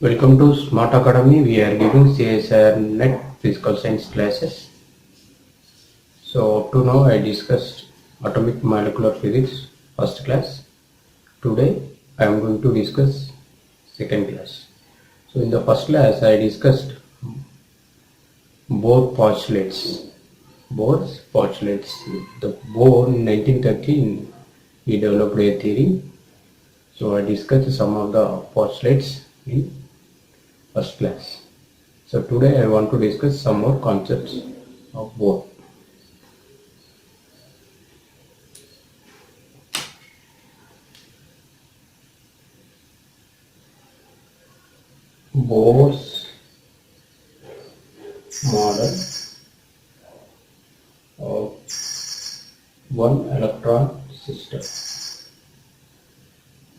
Welcome to Smart Academy. We are giving CSIR Net Physical Science classes. So up to now I discussed Atomic Molecular Physics first class. Today I am going to discuss second class. So in the first class I discussed Bohr postulates. Bohr's postulates. The Bohr in 1913 he developed a theory. So I discussed some of the postulates in first class. So today I want to discuss some more concepts of Bohr. Bohr's model of one electron system.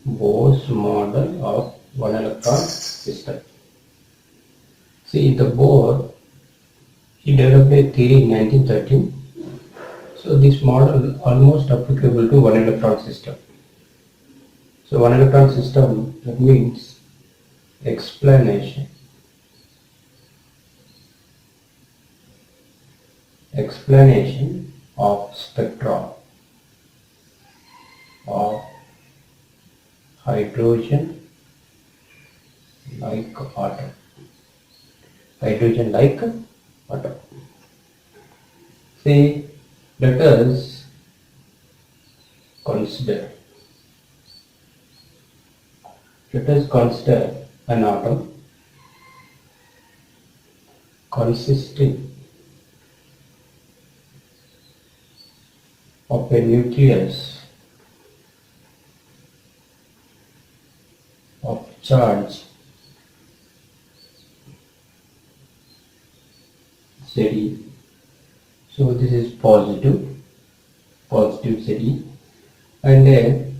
Bohr's model of one electron system. See, the Bohr, he developed a theory in 1913. So this model almost applicable to one electron system. So one electron system, that means explanation of spectra of hydrogen like atom. See, let us consider an atom consisting of a nucleus of charge Ze. So this is positive Ze, and a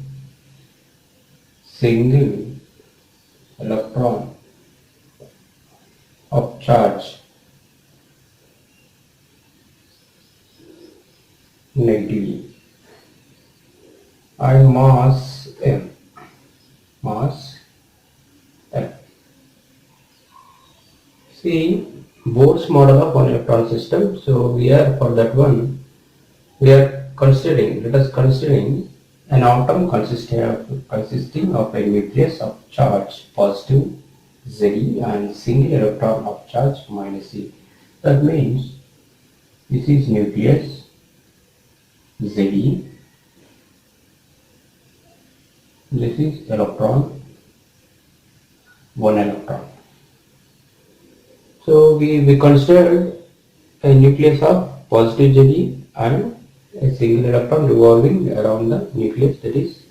single electron of charge negative and mass m. See, Bohr's model of one electron system. So we are for that one let us considering an atom consisting of a nucleus of charge positive Ze and single electron of charge minus E. That means this is nucleus Ze, this is electron, one electron. So we considered a nucleus of positive Ze and a single electron revolving around the nucleus, that is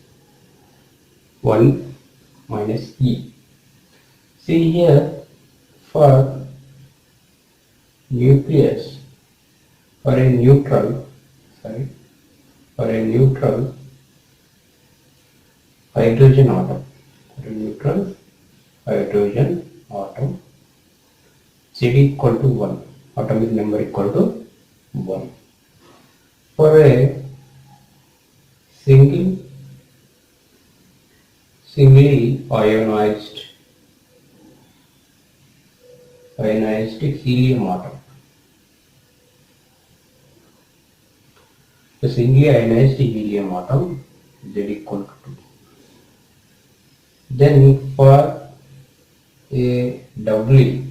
1 minus E. See here, for nucleus, for a neutral hydrogen atom, Z equal to 1, atomic number equal to 1. For a singly ionized helium atom, the singly ionized helium atom, Z equal to 2. Then for a doubly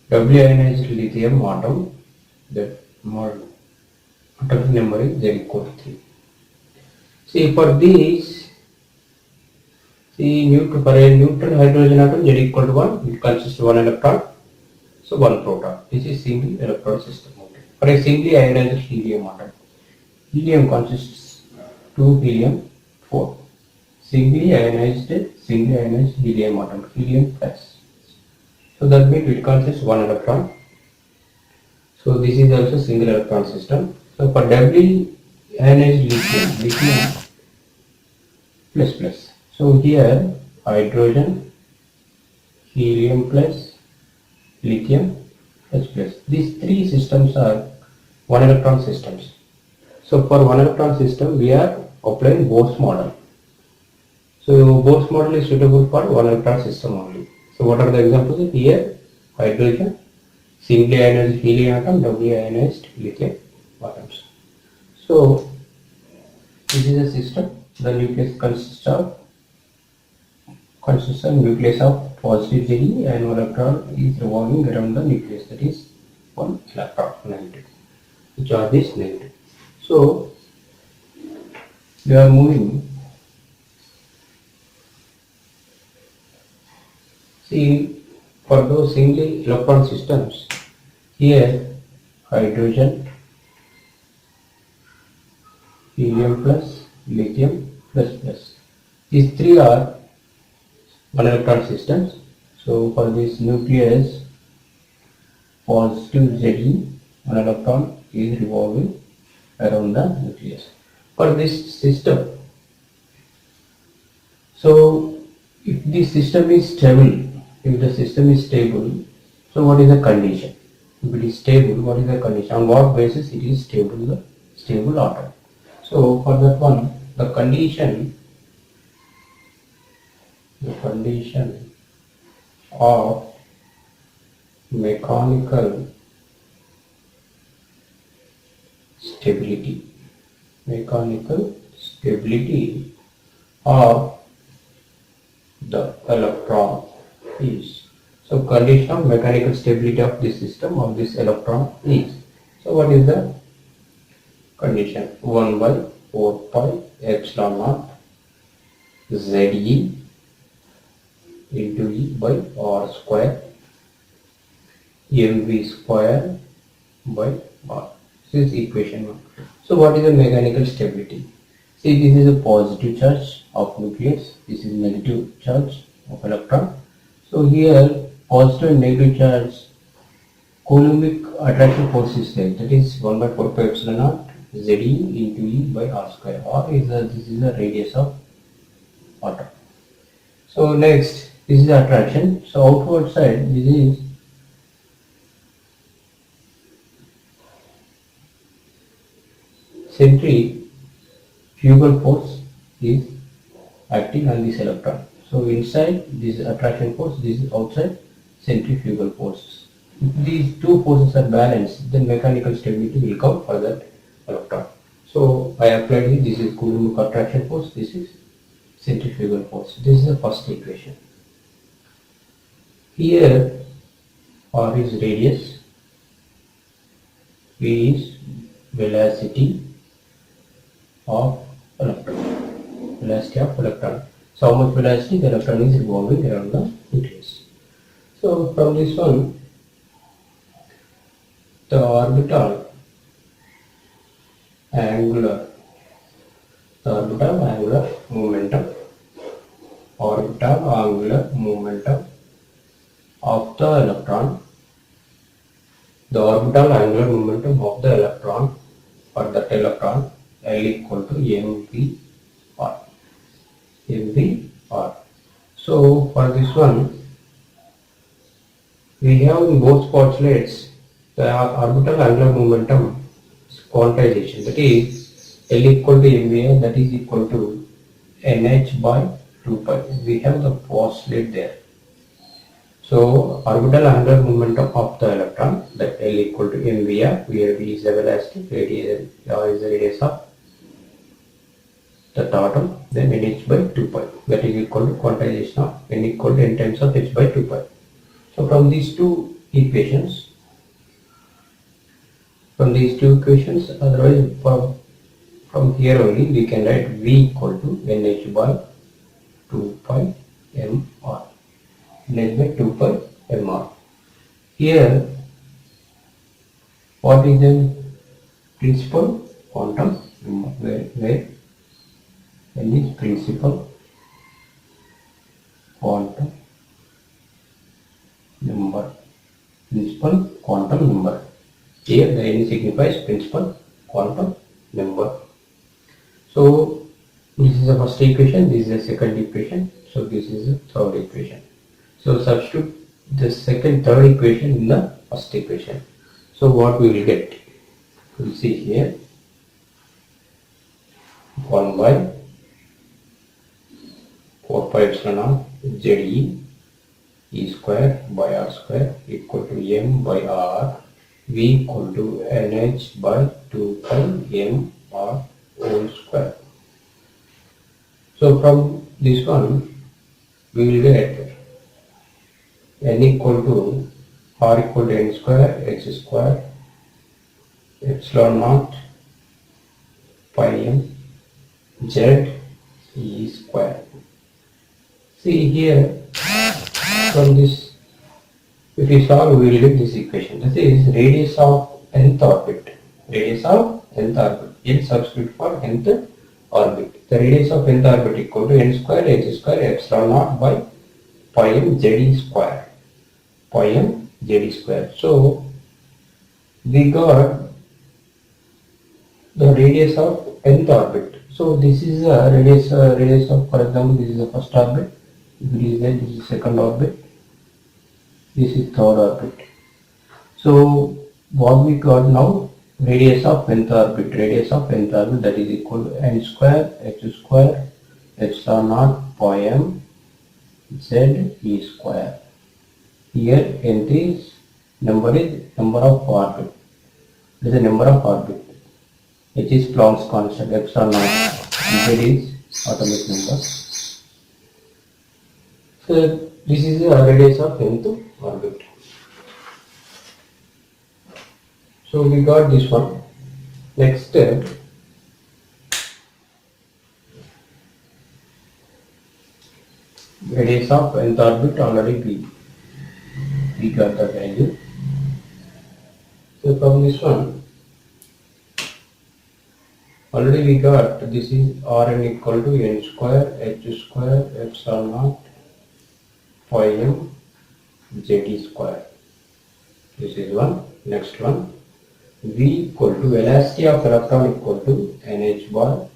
ionized lithium atom, that atomic number is Z equal to 3. See, for this, for a neutral hydrogen atom, Z equal to 1, it consists of 1 electron, so 1 proton. This is single electron system. Okay. For a singly ionized helium atom, helium consists 2 helium 4. Singly ionized helium atom, helium plus. So that means it consists 1 electron. So this is also single electron system. So for doubly ionized lithium plus. So here hydrogen, helium plus, lithium plus. These three systems are 1 electron systems. So for one electron system, we are applying Bohr's model. So Bohr's model is suitable for one electron system only. So what are the examples? Here, hydrogen, singly ionized helium atom, doubly ionized lithium atoms. So this is a system. The nucleus consists of nucleus of positive Ze and one electron is revolving around the nucleus, that is one electron negative. The charge is negative. So we are moving. See, for those singly electron systems, here hydrogen, helium plus, lithium plus plus. These three are one electron systems. So for this nucleus, positive Ze, one electron is revolving around the nucleus. For this system, so if the system is stable, so what is the condition? If it is stable, what is the condition? On what basis it is stable? The stable atom. So for that one, the condition of mechanical stability of the electron is. So condition of mechanical stability of this system of this electron is. So what is the condition? 1 by 4 pi epsilon naught Ze into E by R square mv square by R. This is equation 1. So what is the mechanical stability? See, this is a positive charge of nucleus, this is negative charge of electron. So here positive and negative charge Coulombic attraction force is there, that is 1 by 4 pi epsilon naught Ze into E by R square. R is this is the radius of atom. So next, this is attraction. So outward side, this is centrifugal force is acting on this electron. So inside this attraction force, this is outside centrifugal force. If these two forces are balanced, then mechanical stability will come for that electron. So I applied it. This is Coulombic attraction force. This is centrifugal force. This is the first equation. Here R is radius, V is velocity of electron. Velocity of electron. So how much velocity the electron is revolving around the nucleus. So from this one, the orbital angular momentum of the electron, for that electron L equal to mv_r. So for this one, we have in both postulates the orbital angular momentum quantization, that is L equal to mv, that is equal to nh by 2 pi. We have the postulate there. So orbital angular momentum of the electron, that L equal to mv, where v is the velocity, radius is the radius of the atom, then nh by 2 pi, that is equal to quantization of n equal to n times of h by 2 pi. So from these two equations, otherwise from here only we can write v equal to nh by 2 pi mr. nh by 2 pi mr. Here, what is the principal quantum number? Where n is principal quantum number. Here the n signifies principal quantum number. So this is the first equation, this is the second equation, so this is the third equation. So substitute the third equation in the first equation. So what we will get? We will see here. 1 by 4 pi epsilon naught ZE E square by R square equal to M by R V equal to NH by 2 pi M R whole square. So from this one we will get N equal to R equal to N square H square epsilon naught pi M Z E square. See here from this, if we solve, we will get this equation. This is radius of nth orbit. Radius of nth orbit. N substitute for nth orbit. The radius of nth orbit equal to N square H square epsilon naught by pi M Z E square. Pi M Z E square. So we got the radius of nth orbit. So this is the radius of, for example, this is the first orbit. If it is there, this is second orbit. This is third orbit. So what we got now, radius of nth orbit. Radius of nth orbit, that is equal to N square H square epsilon naught pi M Z E square. Here nth is number of orbit. This is the number of orbit. H is Planck's constant, epsilon naught, Z is atomic number. So this is the radius of nth orbit. So we got this one. Next step, radius of nth orbit, already we got the value. So from this one, already we got this is Rn equal to N square H square epsilon naught pi M Z square. This is one. Next one, V equal to velocity of electron equal to NH by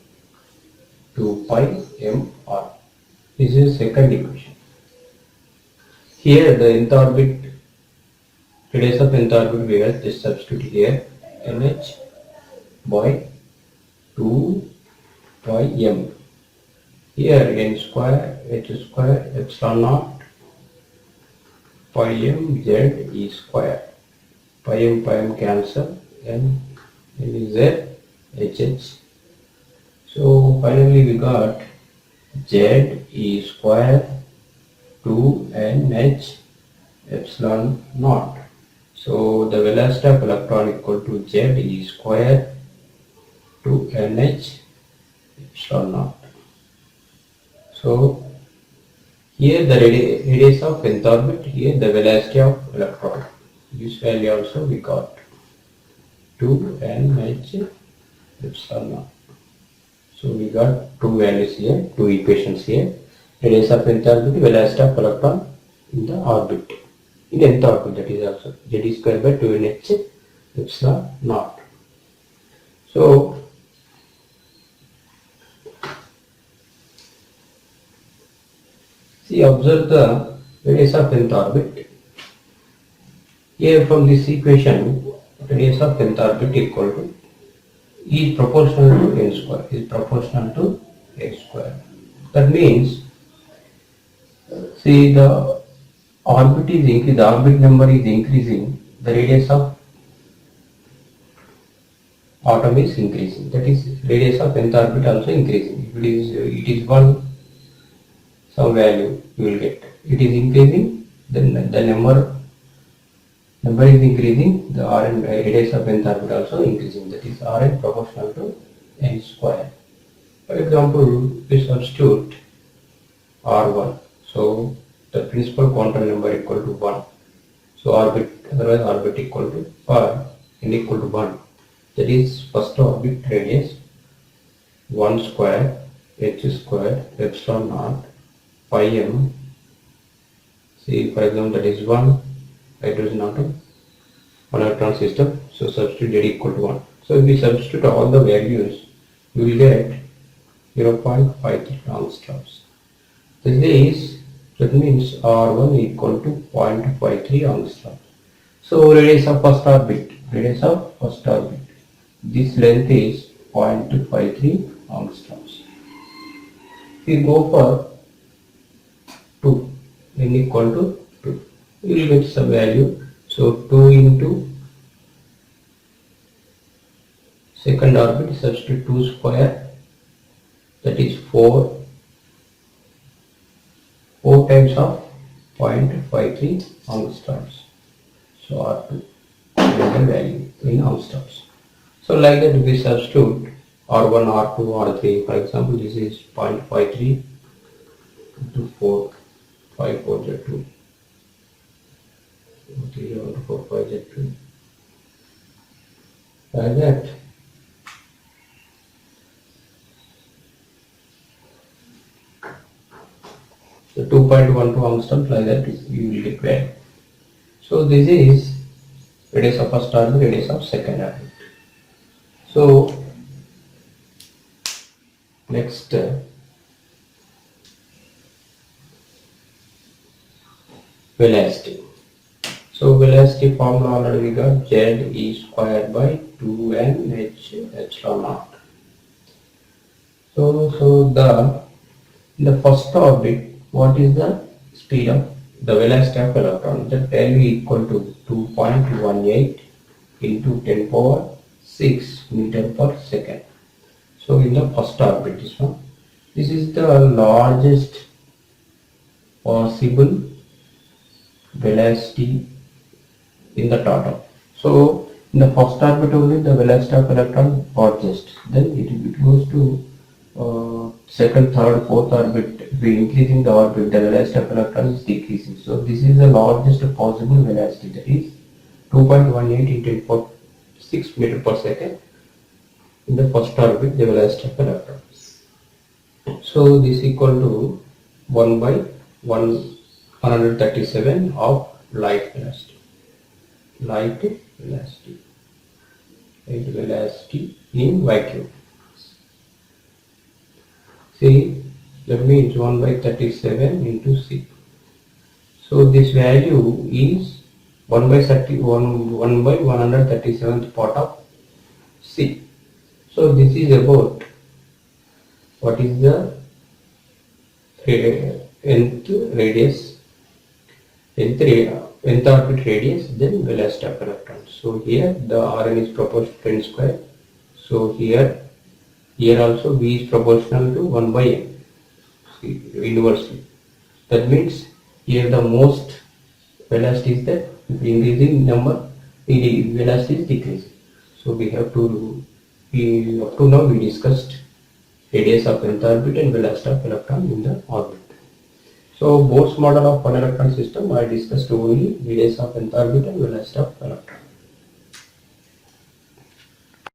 2 pi M R. This is second equation. Here the nth orbit, radius of nth orbit, we have just substitute here NH by 2 pi M. Here N square H square epsilon naught pi M Z E square. Pi M cancel, and N is there, HH. So finally we got Z E square 2 NH epsilon naught. So the velocity of electron equal to Z E square 2 NH epsilon naught. So here the radius of nth orbit, here the velocity of electron. This value also we got 2 NH epsilon naught. So we got two values here, two equations here. Radius of nth orbit, velocity of electron in the orbit. In nth orbit, that is also Z square by 2 NH epsilon naught. So see, observe the radius of nth orbit. Here from this equation, radius of nth orbit equal to E is proportional to N square, is proportional to H square. That means, see, the orbit is increasing, the orbit number is increasing, the radius of atom is increasing. That is, radius of nth orbit also increasing. If it is one some value you will get. It is increasing, then the number is increasing, the Rn radius of nth orbit also increasing. That is Rn proportional to N square. For example, we substitute R1. So the principal quantum number equal to 1. So otherwise orbit equal to for N equal to 1. That is first orbit radius 1 square H square epsilon naught pi M. See, for example, that is 1 hydrogen atom, 1 electron system. So substitute Z equal to 1. So if we substitute all the values, we will get 0.53 angstroms. That means R1 equal to 0.53 angstroms. So radius of first orbit, this length is 0.53 angstroms. We go for 2, n equal to 2. You will get some value. So 2 into second orbit, substitute 2 square, that is 4 times of 0.53 angstroms. So R2 is the value in angstroms. So like that we substitute R1, R2, R3. For example, this is 0.53 into 4, 5 4 is 2. 3 over 4 5 is 2. Like that. So 2.12 angstroms, like that you will get value. So this is radius of first orbit, radius of second orbit. So next velocity. So velocity formula already we got, z e squared by 2n h epsilon naught. So in the first orbit, what is the speed of the velocity of electron? The value equal to 2.18 into 10 power 6 meter per second. So in the first orbit, this is the largest possible velocity in the total. So in the first orbit only the velocity of electron largest. Then it goes to second, third, fourth orbit. If we increasing the orbit, the velocity of electron is decreasing. So this is the largest possible velocity, that is 2.18 into 10 power 6 meter per second in the first orbit, the velocity of electron. So this equal to 1 by 137 of light velocity. Light velocity in vacuum. See, that means 1 by 37 into C. So this value is 1 by 137th part of C. So this is about what is the nth radius, nth orbit radius, then velocity of electrons. So here the Rn is proportional to n square. So here also V is proportional to 1 by n. See, inversely. That means here the most velocity is that increasing number, velocity is decreasing. So we have to, up to now we discussed radius of nth orbit and velocity of electron in the orbit. So Bohr's model of one electron system, I discussed only radius of nth orbit and velocity of electron.